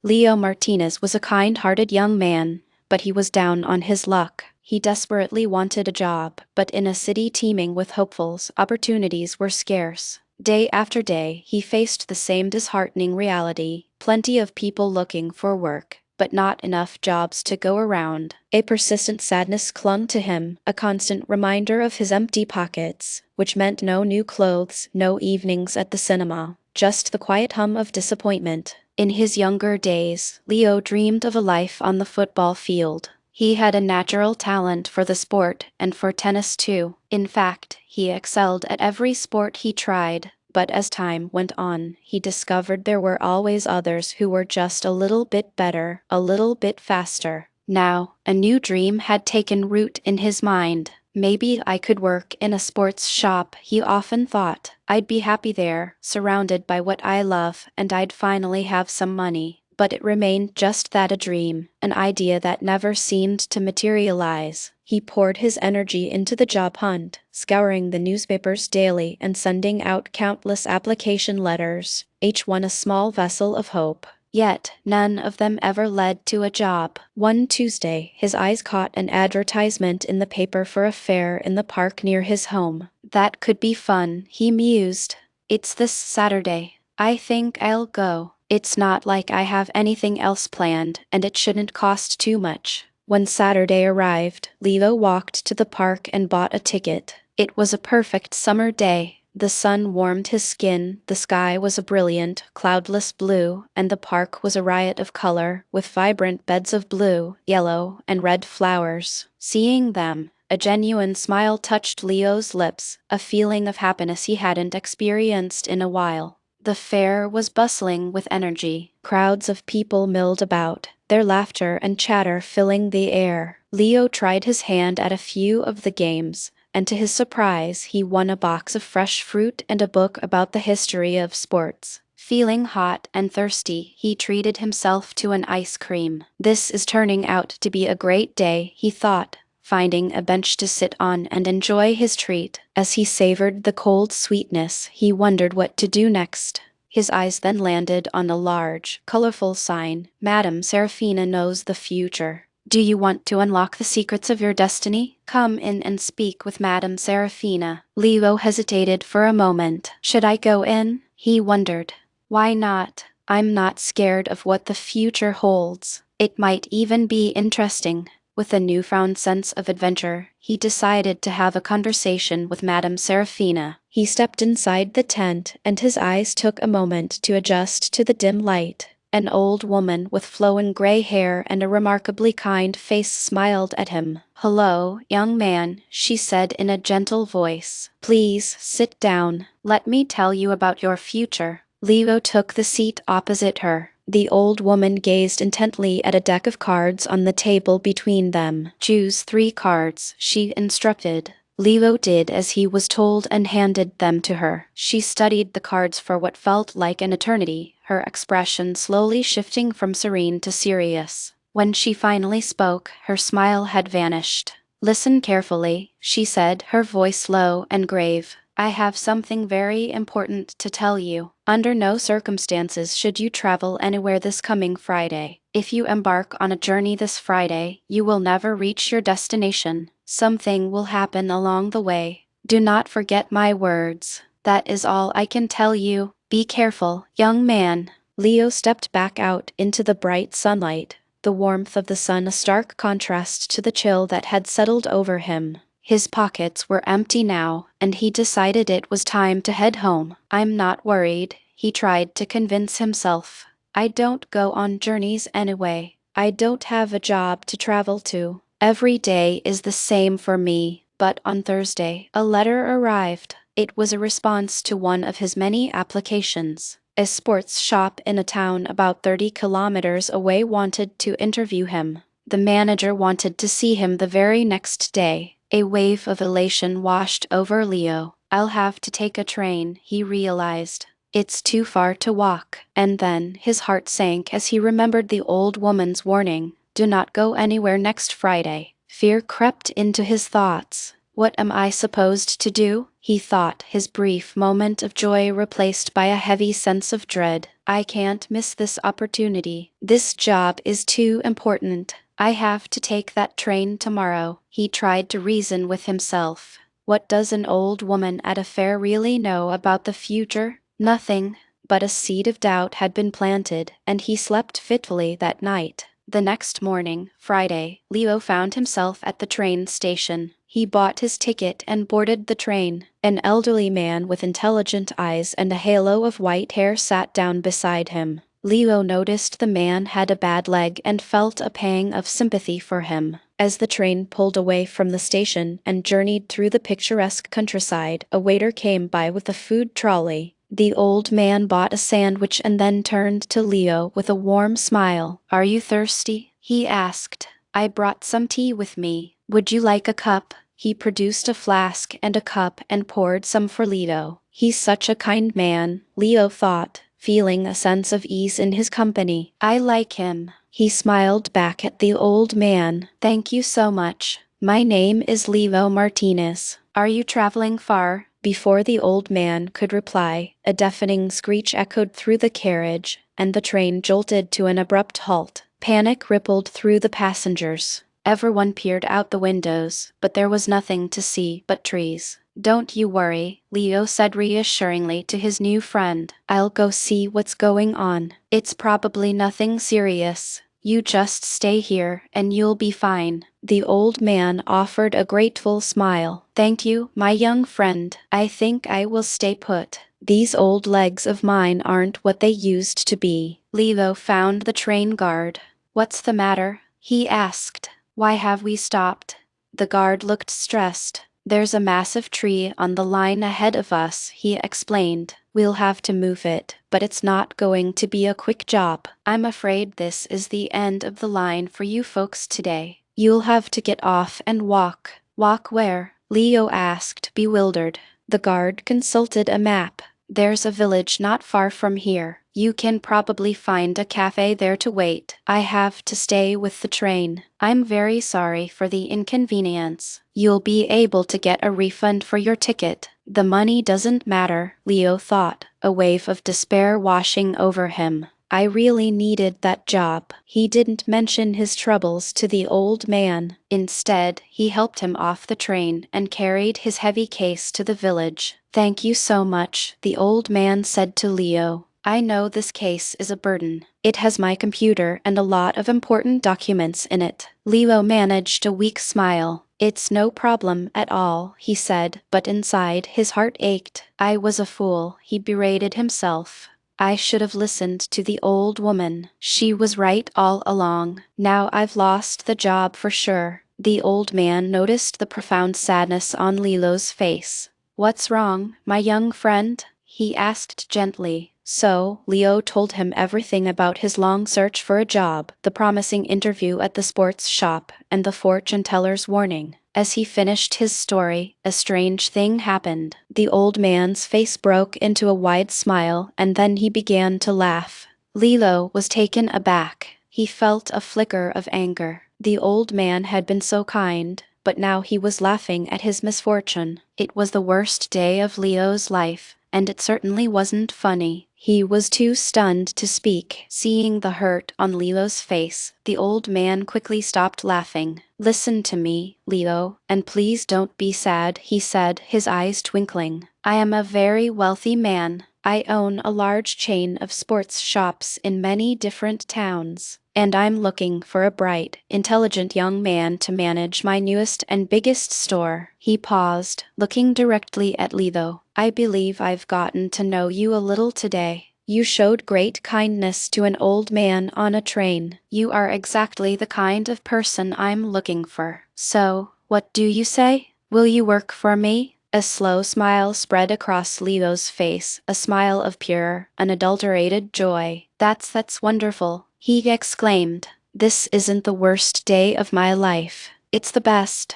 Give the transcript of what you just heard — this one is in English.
Leo Martinez was a kind-hearted young man, but he was down on his luck. He desperately wanted a job, but in a city teeming with hopefuls, opportunities were scarce. Day after day, he faced the same disheartening reality: plenty of people looking for work, but not enough jobs to go around. A persistent sadness clung to him, a constant reminder of his empty pockets, which meant no new clothes, no evenings at the cinema, just the quiet hum of disappointment. In his younger days, Leo dreamed of a life on the football field. He had a natural talent for the sport and for tennis too. In fact, he excelled at every sport he tried. But as time went on, he discovered there were always others who were just a little bit better, a little bit faster. Now, a new dream had taken root in his mind. Maybe I could work in a sports shop, he often thought. I'd be happy there, surrounded by what I love, and I'd finally have some money. But it remained just that, a dream, an idea that never seemed to materialize. He poured his energy into the job hunt, scouring the newspapers daily and sending out countless application letters, each one a small vessel of hope. Yet, none of them ever led to a job. One Tuesday, his eyes caught an advertisement in the paper for a fair in the park near his home. That could be fun, he mused. It's this Saturday. I think I'll go. It's not like I have anything else planned, and it shouldn't cost too much. When Saturday arrived, Leo walked to the park and bought a ticket. It was a perfect summer day. The sun warmed his skin, the sky was a brilliant, cloudless blue, and the park was a riot of color, with vibrant beds of blue, yellow, and red flowers. Seeing them, a genuine smile touched Leo's lips, a feeling of happiness he hadn't experienced in a while. The fair was bustling with energy. Crowds of people milled about, their laughter and chatter filling the air. Leo tried his hand at a few of the games, and to his surprise, he won a box of fresh fruit and a book about the history of sports. Feeling hot and thirsty, he treated himself to an ice cream. This is turning out to be a great day, he thought, finding a bench to sit on and enjoy his treat. As he savored the cold sweetness, he wondered what to do next. His eyes then landed on a large, colorful sign: Madame Serafina knows the future. Do you want to unlock the secrets of your destiny? Come in and speak with Madame Serafina. Leo hesitated for a moment. Should I go in? He wondered. Why not? I'm not scared of what the future holds. It might even be interesting. With a newfound sense of adventure, he decided to have a conversation with Madame Serafina. He stepped inside the tent, and his eyes took a moment to adjust to the dim light. An old woman with flowing gray hair and a remarkably kind face smiled at him. "Hello, young man," she said in a gentle voice. "Please sit down. Let me tell you about your future." Leo took the seat opposite her. The old woman gazed intently at a deck of cards on the table between them. "Choose 3 cards," she instructed. Leo did as he was told and handed them to her. She studied the cards for what felt like an eternity, her expression slowly shifting from serene to serious. When she finally spoke, her smile had vanished. "Listen carefully," she said, her voice low and grave. "I have something very important to tell you. Under no circumstances should you travel anywhere this coming Friday. If you embark on a journey this Friday, you will never reach your destination. Something will happen along the way. Do not forget my words. That is all I can tell you. Be careful, young man." Leo stepped back out into the bright sunlight, the warmth of the sun a stark contrast to the chill that had settled over him. His pockets were empty now, and he decided it was time to head home. "I'm not worried," he tried to convince himself. "I don't go on journeys anyway. I don't have a job to travel to. Every day is the same for me." But on Thursday, a letter arrived. It was a response to one of his many applications. A sports shop in a town about 30 kilometers away wanted to interview him. The manager wanted to see him the very next day. A wave of elation washed over Leo. "I'll have to take a train," he realized. "It's too far to walk." And then his heart sank as he remembered the old woman's warning: "Do not go anywhere next Friday." Fear crept into his thoughts. What am I supposed to do? He thought, his brief moment of joy replaced by a heavy sense of dread. I can't miss this opportunity. This job is too important. I have to take that train tomorrow. He tried to reason with himself. What does an old woman at a fair really know about the future? Nothing. But a seed of doubt had been planted, and he slept fitfully that night. The next morning, Friday, Leo found himself at the train station. He bought his ticket and boarded the train. An elderly man with intelligent eyes and a halo of white hair sat down beside him. Leo noticed the man had a bad leg and felt a pang of sympathy for him. As the train pulled away from the station and journeyed through the picturesque countryside, a waiter came by with a food trolley. The old man bought a sandwich and then turned to Leo with a warm smile. "Are you thirsty?" he asked. "I brought some tea with me. Would you like a cup?" He produced a flask and a cup and poured some for Leo. He's such a kind man, Leo thought, feeling a sense of ease in his company. "I like him." He smiled back at the old man. "Thank you so much. My name is Leo Martinez. Are you traveling far?" Before the old man could reply, a deafening screech echoed through the carriage, and the train jolted to an abrupt halt. Panic rippled through the passengers. Everyone peered out the windows, but there was nothing to see but trees. "Don't you worry," Leo said reassuringly to his new friend. "I'll go see what's going on. It's probably nothing serious. You just stay here, and you'll be fine." The old man offered a grateful smile. "Thank you, my young friend. I think I will stay put. These old legs of mine aren't what they used to be." Leo found the train guard. "What's the matter?" he asked. "Why have we stopped?" The guard looked stressed. "There's a massive tree on the line ahead of us," he explained. "We'll have to move it, but it's not going to be a quick job. I'm afraid this is the end of the line for you folks today. You'll have to get off and walk." "Walk where?" Leo asked, bewildered. The guard consulted a map. "There's a village not far from here. You can probably find a cafe there to wait. I have to stay with the train. I'm very sorry for the inconvenience. You'll be able to get a refund for your ticket." The money doesn't matter, Leo thought, a wave of despair washing over him. I really needed that job. He didn't mention his troubles to the old man. Instead, he helped him off the train and carried his heavy case to the village. "Thank you so much," the old man said to Leo. "I know this case is a burden. It has my computer and a lot of important documents in it." Leo managed a weak smile. "It's no problem at all," he said, but inside his heart ached. "I was a fool," he berated himself. "I should have listened to the old woman. She was right all along. Now I've lost the job for sure." The old man noticed the profound sadness on Leo's face. "What's wrong, my young friend?" he asked gently. So, Leo told him everything about his long search for a job, the promising interview at the sports shop, and the fortune teller's warning. As he finished his story, a strange thing happened. The old man's face broke into a wide smile, and then he began to laugh. Leo was taken aback. He felt a flicker of anger. The old man had been so kind, but now he was laughing at his misfortune. It was the worst day of Leo's life, and it certainly wasn't funny. He was too stunned to speak. Seeing the hurt on Leo's face, the old man quickly stopped laughing. "Listen to me, Leo, and please don't be sad," he said, his eyes twinkling. "I am a very wealthy man. I own a large chain of sports shops in many different towns, and I'm looking for a bright, intelligent young man to manage my newest and biggest store." He paused, looking directly at Leo. "I believe I've gotten to know you a little today. You showed great kindness to an old man on a train. You are exactly the kind of person I'm looking for. So, what do you say? Will you work for me?" A slow smile spread across Leo's face, a smile of pure, unadulterated joy. That's wonderful," he exclaimed. "This isn't the worst day of my life. It's the best."